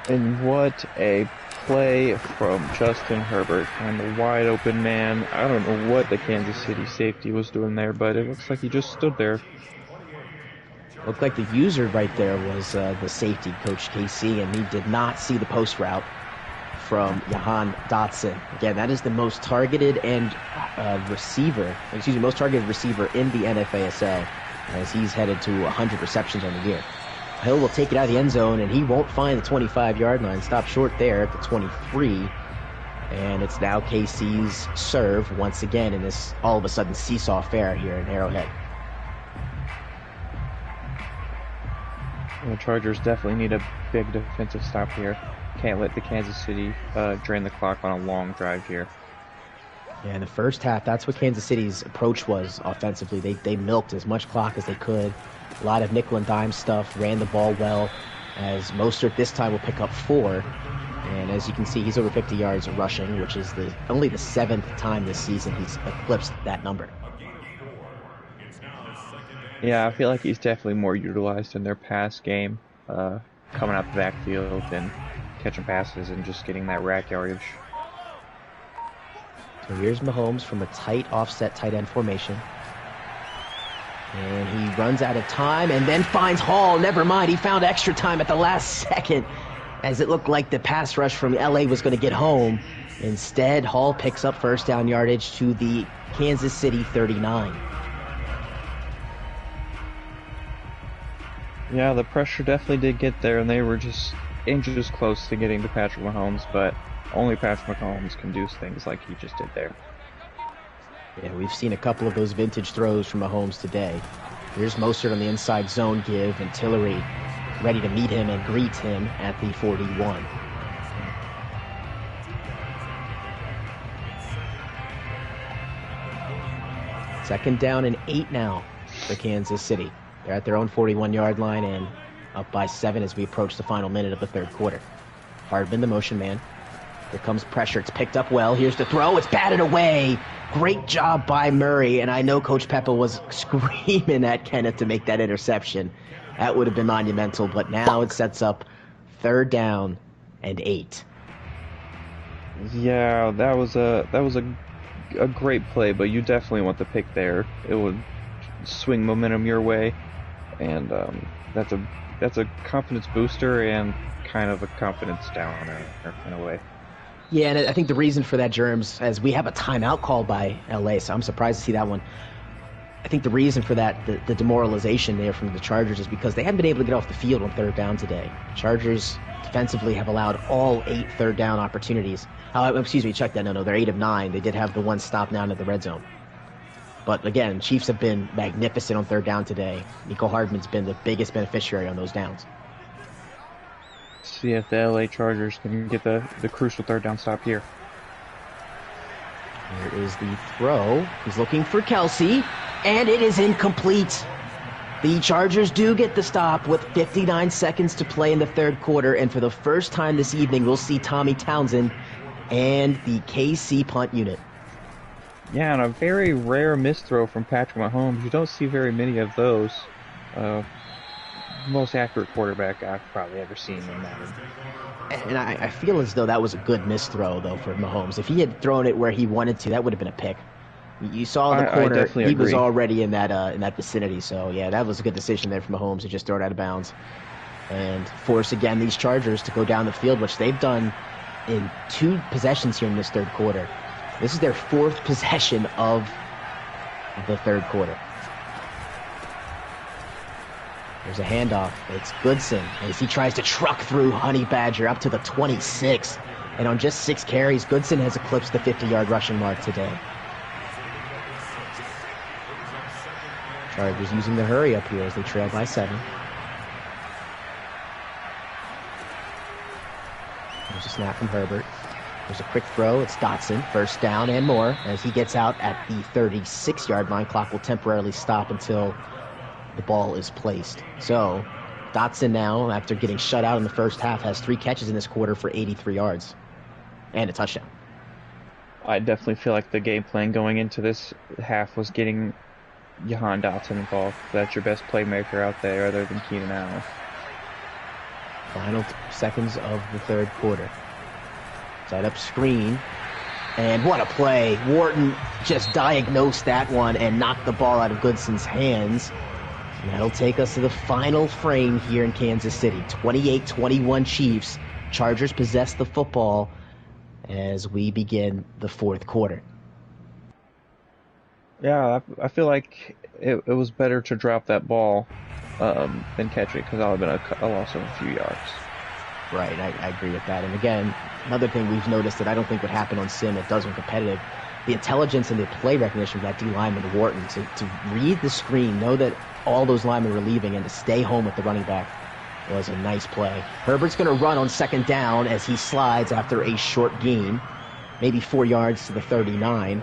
And what a play from Justin Herbert on the wide open man. I don't know what the Kansas City safety was doing there, but it looks like he just stood there. Looked like the user right there was the safety, Coach KC, and he did not see the post route from Jahan Dotson. Again, that is the most targeted most targeted receiver in the NFASL, as he's headed to 100 receptions on the year. Hill will take it out of the end zone, and he won't find the 25-yard line. Stop short there at the 23. And it's now KC's serve once again in this all of a sudden seesaw affair here in Arrowhead. The Chargers definitely need a big defensive stop here. Can't let the Kansas City drain the clock on a long drive here. Yeah, in the first half, that's what Kansas City's approach was offensively. They milked as much clock as they could. A lot of nickel and dime stuff, ran the ball well, as Mostert this time will pick up 4. And as you can see, he's over 50 yards rushing, which is only the 7th time this season he's eclipsed that number. Yeah, I feel like he's definitely more utilized in their pass game, coming out the backfield and catching passes and just getting that rack yardage. So here's Mahomes from a tight offset tight end formation. And he runs out of time and then finds Hall. Never mind, he found extra time at the last second, as it looked like the pass rush from LA was going to get home. Instead, Hall picks up first down yardage to the Kansas City 39. Yeah, the pressure definitely did get there, and they were just inches close to getting to Patrick Mahomes, but only Patrick Mahomes can do things like he just did there. Yeah, we've seen a couple of those vintage throws from Mahomes today. Here's Mostert on the inside zone give, and Tillery ready to meet him and greet him at the 41. Second down and 8 now for Kansas City. They're at their own 41-yard line and up by 7 as we approach the final minute of the third quarter. Hardman, the motion man. Here comes pressure. It's picked up well. Here's the throw. It's batted away. Great job by Murray. And I know Coach Peppa was screaming at Kenneth to make that interception. That would have been monumental. But now it sets up third down and 8. Yeah, that was a great play, but you definitely want the pick there. It would swing momentum your way, and that's a confidence booster and kind of a confidence downer in a way. Yeah, and I think the reason for that, Germs, as we have a timeout called by LA, so I'm surprised to see that one. I think the reason for that, the demoralization there from the Chargers, is because they haven't been able to get off the field on third down today. Chargers defensively have allowed all 8 third down opportunities. Check that. No, they're 8 of 9. They did have the one stop down at the red zone. But again, Chiefs have been magnificent on third down today. Nico Hardman's been the biggest beneficiary on those downs. See if the LA Chargers can get the crucial third down stop here. Here is the throw. He's looking for Kelsey, and it is incomplete. The Chargers do get the stop with 59 seconds to play in the third quarter, and for the first time this evening, we'll see Tommy Townsend and the KC punt unit. Yeah, and a very rare misthrow from Patrick Mahomes. You don't see very many of those. Most accurate quarterback I've probably ever seen in that. And I feel as though that was a good misthrow, though, for Mahomes. If he had thrown it where he wanted to, that would have been a pick. You saw in the corner, he was already in that vicinity. So, yeah, that was a good decision there for Mahomes to just throw it out of bounds and force, again, these Chargers to go down the field, which they've done in 2 possessions here in this third quarter. This is their 4th possession of the third quarter. There's a handoff. It's Goodson as he tries to truck through Honey Badger up to the 26. And on just 6 carries, Goodson has eclipsed the 50-yard rushing mark today. Chargers using the hurry up here as they trail by 7. There's a snap from Herbert. There's a quick throw. It's Dotson. First down and more as he gets out at the 36-yard line. Clock will temporarily stop until the ball is placed. So Dotson now, after getting shut out in the first half, has 3 catches in this quarter for 83 yards and a touchdown. I definitely feel like the game plan going into this half was getting Jahan Dotson involved. That's your best playmaker out there other than Keenan Allen. Final seconds of the third quarter. Side up screen. And what a play. Wharton just diagnosed that one and knocked the ball out of Goodson's hands. And that'll take us to the final frame here in Kansas City. 28-21 Chiefs. Chargers possess the football as we begin the fourth quarter. Yeah, I feel like it was better to drop that ball than catch it, because that would have been a loss of a few yards. Right, I agree with that. And again, another thing we've noticed that I don't think would happen on sim, it does when competitive, the intelligence and the play recognition of that D lineman Wharton to read the screen, know that all those linemen were leaving, and to stay home with the running back was a nice play. Herbert's going to run on second down as he slides after a short gain, maybe 4 yards to the 39.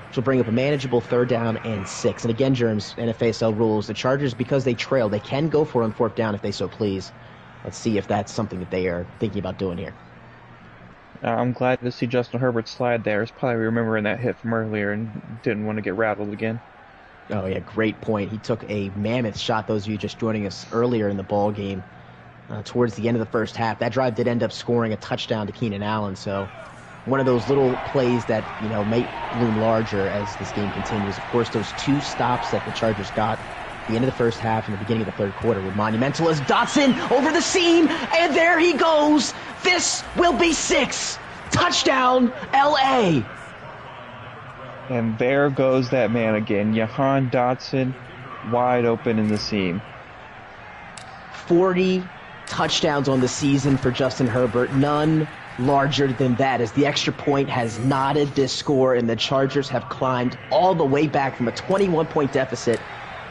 Which will bring up a manageable 3rd down and 6. And again, Germs, Nfasl rules, the Chargers, because they trail, they can go for it on 4th down if they so please. Let's see if that's something that they are thinking about doing here. I'm glad to see Justin Herbert slide there. He's probably remembering that hit from earlier and didn't want to get rattled again. Oh, yeah, great point. He took a mammoth shot, those of you just joining us earlier in the ball game, towards the end of the first half. That drive did end up scoring a touchdown to Keenan Allen, so one of those little plays that, may loom larger as this game continues. Of course, those 2 stops that the Chargers got at the end of the first half and the beginning of the third quarter were monumental as Dotson over the seam, and there he goes. This will be 6. Touchdown, L.A. And there goes that man again, Jahan Dotson, wide open in the seam. 40 touchdowns on the season for Justin Herbert. None larger than that, as the extra point has knotted this score, and the Chargers have climbed all the way back from a 21-point deficit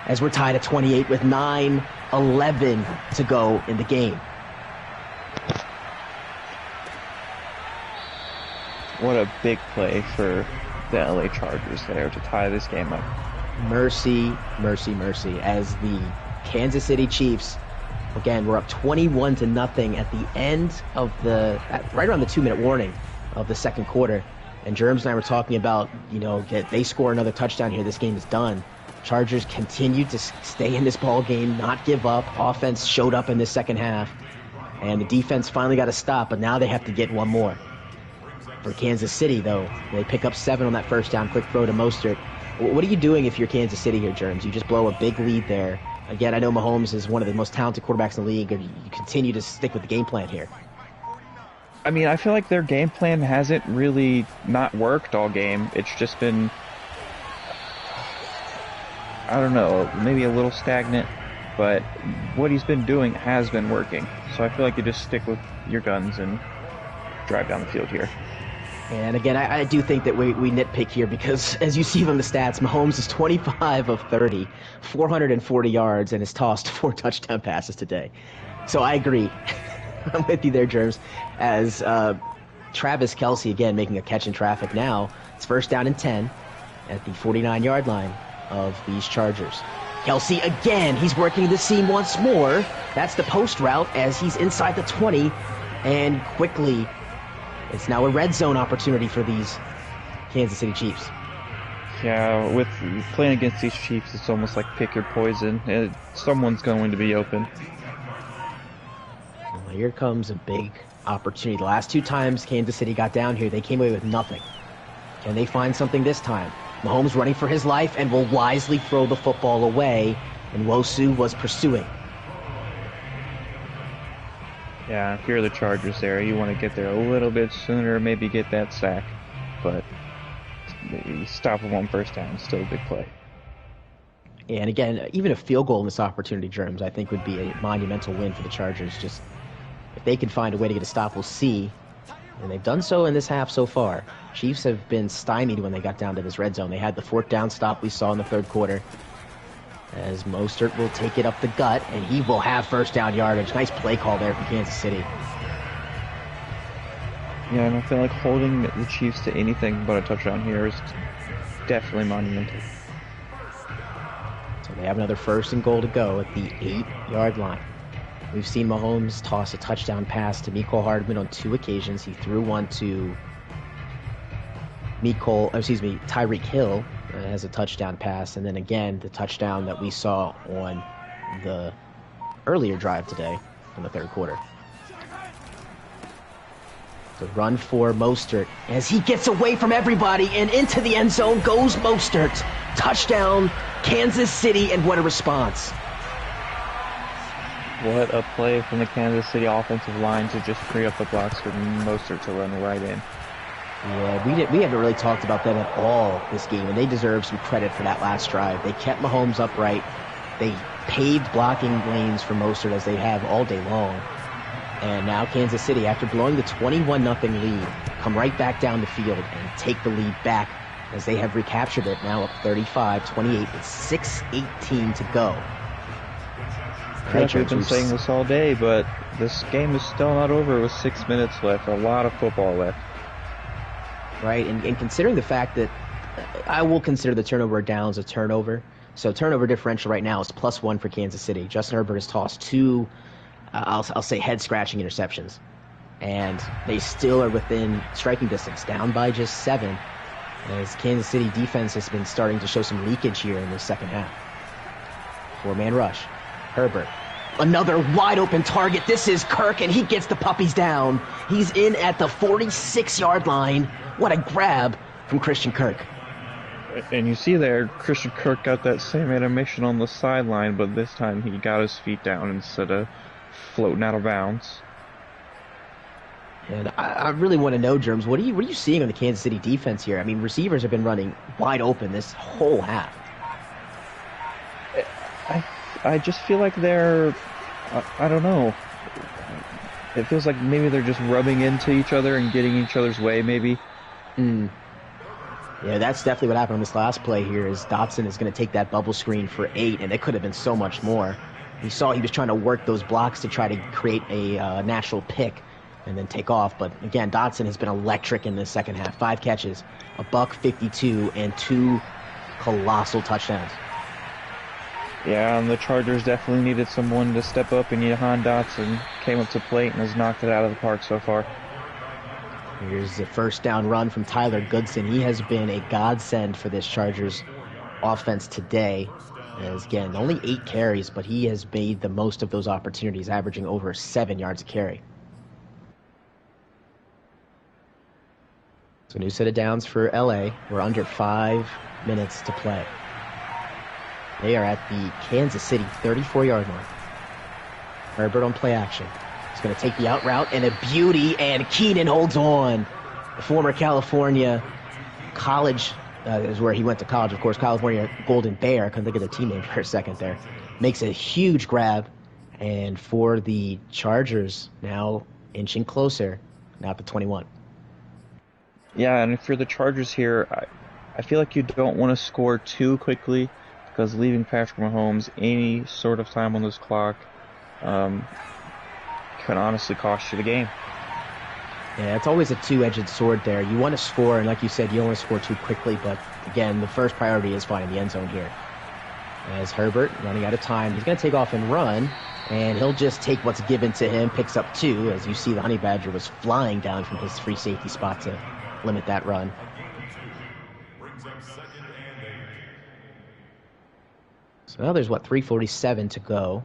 as we're tied at 28 with 9:11 to go in the game. What a big play for the LA Chargers there to tie this game up. Mercy, mercy, mercy, as the Kansas City Chiefs, again, we're up 21-0 at the end of right around the 2-minute warning of the second quarter. And Germs and I were talking about, that they score another touchdown here, this game is done. Chargers continue to stay in this ball game, not give up. Offense showed up in the second half, and the defense finally got a stop, but now they have to get one more. For Kansas City, though, they pick up 7 on that first down, quick throw to Mostert. What are you doing if you're Kansas City here, Germs? You just blow a big lead there. Again, I know Mahomes is one of the most talented quarterbacks in the league, and you continue to stick with the game plan here. I mean, I feel like their game plan hasn't really not worked all game. It's just been, I don't know, maybe a little stagnant, but what he's been doing has been working. So I feel like you just stick with your guns and drive down the field here. And again, I do think that we nitpick here because, as you see from the stats, Mahomes is 25 of 30, 440 yards, and has tossed 4 touchdown passes today. So I agree. I'm with you there, Germs. As Travis Kelce, again, making a catch in traffic now. It's 1st down and 10 at the 49-yard line of these Chargers. Kelce again, he's working the seam once more. That's the post route as he's inside the 20, and quickly it's now a red zone opportunity for these Kansas City Chiefs. Yeah, with playing against these Chiefs, it's almost like pick your poison. Someone's going to be open. Well, here comes a big opportunity. The last 2 times Kansas City got down here, they came away with nothing. Can they find something this time? Mahomes running for his life and will wisely throw the football away, and Wosu was pursuing. Yeah, if you're the Chargers there, you want to get there a little bit sooner, maybe get that sack. But you stop them on 1st down, still a big play. And again, even a field goal in this opportunity, Germs, I think would be a monumental win for the Chargers. Just if they can find a way to get a stop, we'll see. And they've done so in this half so far. Chiefs have been stymied when they got down to this red zone. They had the 4th down stop we saw in the third quarter, as Mostert will take it up the gut, and he will have 1st down yardage. Nice play call there for Kansas City. Yeah, and I feel like holding the Chiefs to anything but a touchdown here is definitely monumental. So they have another 1st and goal to go at the 8-yard line. We've seen Mahomes toss a touchdown pass to Mecole Hardman on 2 occasions. He threw one to Tyreek Hill as a touchdown pass, and then again the touchdown that we saw on the earlier drive today in the third quarter. The run for Mostert as he gets away from everybody and into the end zone goes Mostert. Touchdown, Kansas City, and what a response. What a play from the Kansas City offensive line to just free up the blocks for Mostert to run right in. Yeah, we haven't really talked about them at all this game, and they deserve some credit for that last drive. They kept Mahomes upright. They paved blocking lanes for Mostert as they have all day long. And now Kansas City, after blowing the 21-0 lead, come right back down the field and take the lead back as they have recaptured it, now up 35-28 with 6:18 to go. Right, we've been saying this all day, but this game is still not over with 6 minutes left. A lot of football left. Right, and considering the fact that I will consider the turnover downs a turnover. So turnover differential right now is +1 for Kansas City. Justin Herbert has tossed 2, I'll say head-scratching interceptions. And they still are within striking distance, down by just 7, as Kansas City defense has been starting to show some leakage here in the second half. 4-man rush. Herbert. Another wide-open target. This is Kirk, and he gets the puppies down. He's in at the 46-yard line. What a grab from Christian Kirk. And you see there, Christian Kirk got that same animation on the sideline, but this time he got his feet down instead of floating out of bounds. And I really want to know, Germs, what are you seeing on the Kansas City defense here? I mean, receivers have been running wide open this whole half. I just feel like they're, I don't know. It feels like maybe they're just rubbing into each other and getting each other's way, maybe. Yeah, that's definitely what happened on this last play here, is Dotson is going to take that bubble screen for 8, and it could have been so much more. He saw he was trying to work those blocks to try to create a natural pick and then take off. But again, Dotson has been electric in the second half. 5 catches, $152, and 2 colossal touchdowns. Yeah, and the Chargers definitely needed someone to step up, and Jahan Dotson came up to plate and has knocked it out of the park so far. Here's the first down run from Tyler Goodson. He has been a godsend for this Chargers offense today. As again, only 8 carries, but he has made the most of those opportunities, averaging over 7 yards a carry. So new set of downs for LA. We're under 5 minutes to play. They are at the Kansas City 34-yard line. Herbert on play action. He's going to take the out route, and a beauty, and Keenan holds on. The former California college is where he went to college, of course, California Golden Bear. I couldn't think of the team name for a second there. Makes a huge grab, and for the Chargers, now inching closer, now at the 21. Yeah, and if you're the Chargers here, I feel like you don't want to score too quickly, because leaving Patrick Mahomes any sort of time on this clock can honestly cost you the game. Yeah, it's always a two-edged sword there. You want to score, and like you said, you don't want to score too quickly, but again, the first priority is finding the end zone here. As Herbert, running out of time, he's going to take off and run, and he'll just take what's given to him, picks up 2, as you see the Honey Badger was flying down from his free safety spot to limit that run. So now there's, 3:47 to go.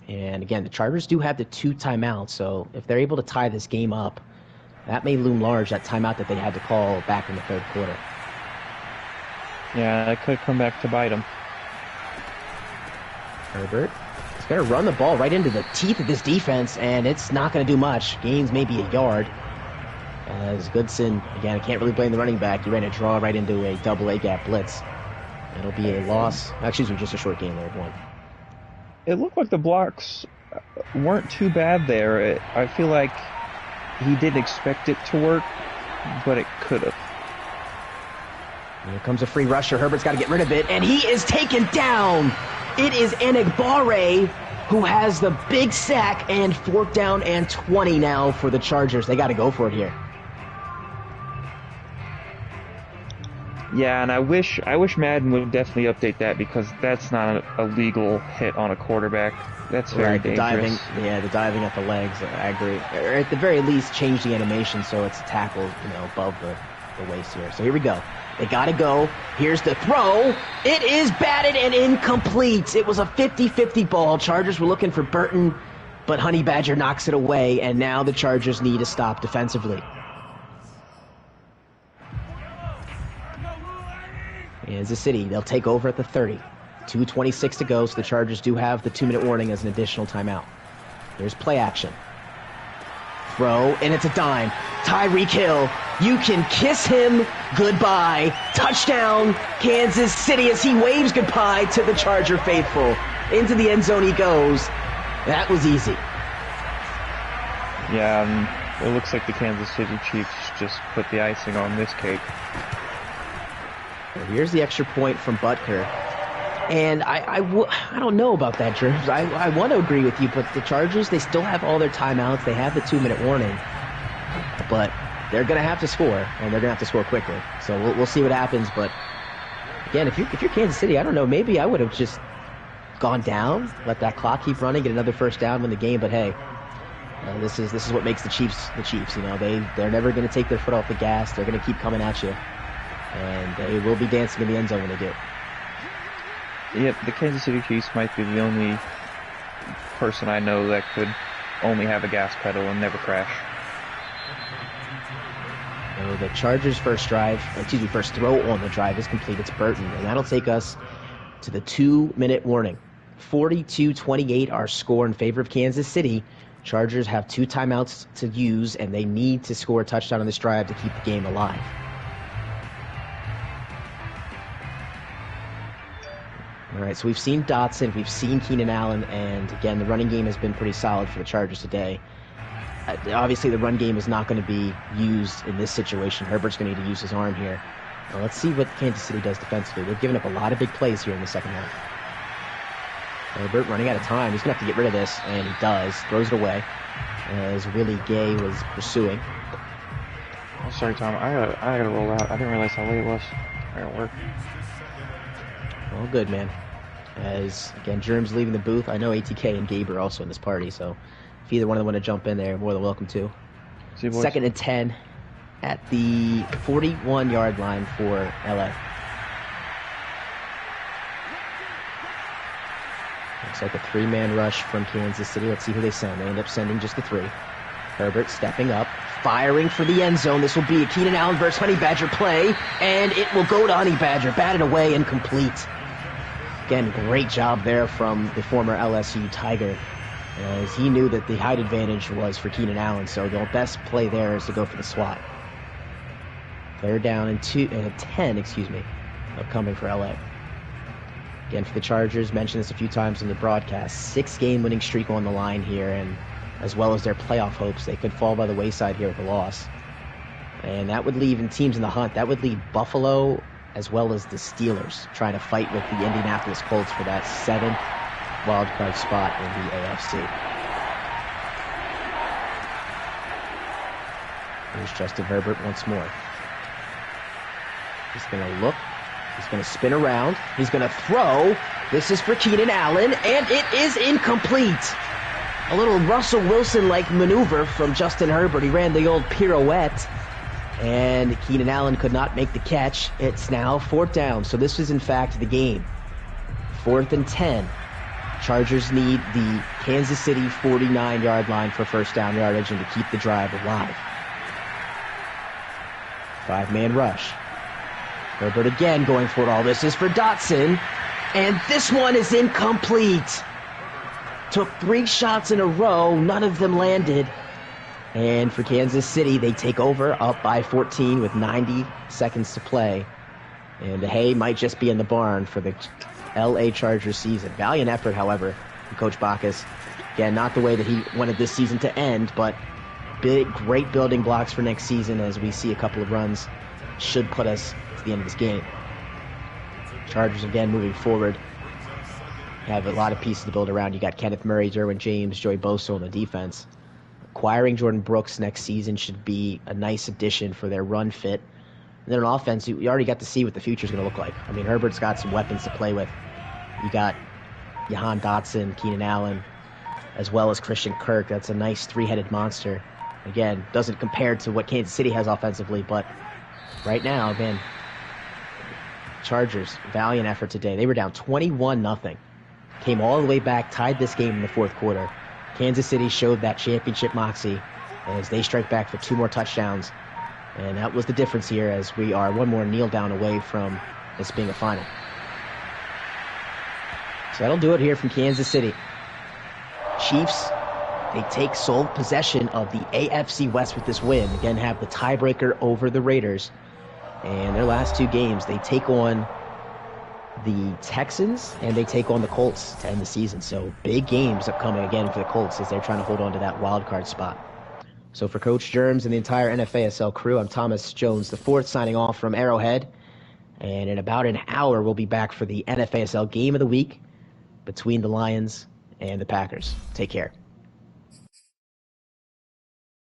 And again, the Chargers do have the 2 timeouts, so if they're able to tie this game up, that may loom large, that timeout that they had to call back in the third quarter. Yeah, that could come back to bite them. Herbert is going to run the ball right into the teeth of this defense, and it's not going to do much. Gains maybe a yard. As Goodson, again, I can't really blame the running back. He ran a draw right into a double A-gap blitz. It'll be a loss. Excuse me, just a short game there of 1. It looked like the blocks weren't too bad there. I feel like he didn't expect it to work, but it could have. Here comes a free rusher. Herbert's got to get rid of it, and he is taken down. It is Enagbare who has the big sack, and 4th down and 20 now for the Chargers. They got to go for it here. Yeah, and I wish Madden would definitely update that because that's not a legal hit on a quarterback. That's very The dangerous. the diving at the legs. I agree. Or at the very least, change the animation so it's a tackle, above the waist here. So here we go. They got to go. Here's the throw. It is batted and incomplete. It was a 50-50 ball. Chargers were looking for Burton, but Honey Badger knocks it away, and now the Chargers need to stop defensively. Kansas City, they'll take over at the 30. 2:26 to go, so the Chargers do have the 2-minute warning as an additional timeout. Here's play action. Throw, and it's a dime. Tyreek Hill, you can kiss him goodbye. Touchdown, Kansas City, as he waves goodbye to the Charger faithful. Into the end zone he goes. That was easy. Yeah, it looks like the Kansas City Chiefs just put the icing on this cake. Well, here's the extra point from Butker. And I don't know about that, Germs. I want to agree with you, but the Chargers, they still have all their timeouts. They have the 2-minute warning. But they're going to have to score, and they're going to have to score quickly. So we'll see what happens. But, again, if you're Kansas City, I don't know, maybe I would have just gone down, let that clock keep running, get another first down, win the game. But, hey, this is what makes the Chiefs the Chiefs. They're never going to take their foot off the gas. They're going to keep coming at you. And they will be dancing in the end zone when they do. Yep, the Kansas City Chiefs might be the only person I know that could only have a gas pedal and never crash. So the Chargers' first throw on the drive is complete. It's Burton, and that'll take us to the 2-minute warning. 42-28, our score in favor of Kansas City. Chargers have 2 timeouts to use, and they need to score a touchdown on this drive to keep the game alive. All right, so we've seen Dotson, we've seen Keenan Allen, and again, the running game has been pretty solid for the Chargers today. Obviously, the run game is not going to be used in this situation. Herbert's going to need to use his arm here. Now, let's see what Kansas City does defensively. They've given up a lot of big plays here in the second half. Herbert running out of time. He's going to have to get rid of this, and he does. Throws it away as Willie Gay was pursuing. Oh, sorry, Tom. I gotta roll out. I didn't realize how late it was. I gotta work. All good, man. As, again, Germ's leaving the booth. I know ATK and Gabe are also in this party, so if either one of them want to jump in there, more than welcome to. See you, boys. 2nd and 10 at the 41-yard line for LA. Looks like a 3-man rush from Kansas City. Let's see who they send. They end up sending just the 3. Herbert stepping up, firing for the end zone. This will be a Keenan Allen versus Honey Badger play, and it will go to Honey Badger. Batted away, incomplete. Again, great job there from the former LSU Tiger, as he knew that the height advantage was for Keenan Allen, so the best play there is to go for the swat. 3rd down and 10, upcoming for LA. Again, for the Chargers, mentioned this a few times in the broadcast, 6-game winning streak on the line here, and as well as their playoff hopes, they could fall by the wayside here with a loss. And that would leave, in teams in the hunt, that would leave Buffalo as well as the Steelers trying to fight with the Indianapolis Colts for that 7th wildcard spot in the AFC. Here's Justin Herbert once more. He's going to look. He's going to spin around. He's going to throw. This is for Keenan Allen, and it is incomplete. A little Russell Wilson-like maneuver from Justin Herbert. He ran the old pirouette, and Keenan Allen could not make the catch. It's now 4th down, so this is in fact the game. 4th and 10. Chargers need the Kansas City 49-yard line for first down yardage and to keep the drive alive. 5-man rush. Herbert again going for it all. This is for Dotson, and this one is incomplete. Took 3 shots in a row, none of them landed. And for Kansas City, they take over, up by 14 with 90 seconds to play. And the hay might just be in the barn for the LA Chargers season. Valiant effort, however, from Coach Bacchus. Again, not the way that he wanted this season to end, but great building blocks for next season as we see a couple of runs. Should put us to the end of this game. Chargers again moving forward. Have a lot of pieces to build around. You got Kenneth Murray, Derwin James, Joey Bosa on the defense. Acquiring Jordan Brooks next season should be a nice addition for their run fit. And then on offense, you already got to see what the future's going to look like. I mean, Herbert's got some weapons to play with. You got Jahan Dotson, Keenan Allen, as well as Christian Kirk. That's a nice three-headed monster. Again, doesn't compare to what Kansas City has offensively, but right now, again, Chargers, valiant effort today. They were down 21-0. Came all the way back, tied this game in the fourth quarter. Kansas City showed that championship moxie as they strike back for 2 more touchdowns. And that was the difference here, as we are one more kneel down away from this being a final. So that'll do it here from Kansas City. Chiefs, they take sole possession of the AFC West with this win. Again, have the tiebreaker over the Raiders. And their last 2 games, they take on the Texans and they take on the Colts to end the season. So big games upcoming again for the Colts as they're trying to hold on to that wild card spot. So for Coach Germs and the entire NFASL crew, I'm Thomas Jones IV signing off from Arrowhead. And in about an hour, we'll be back for the NFASL Game of the Week between the Lions and the Packers. Take care.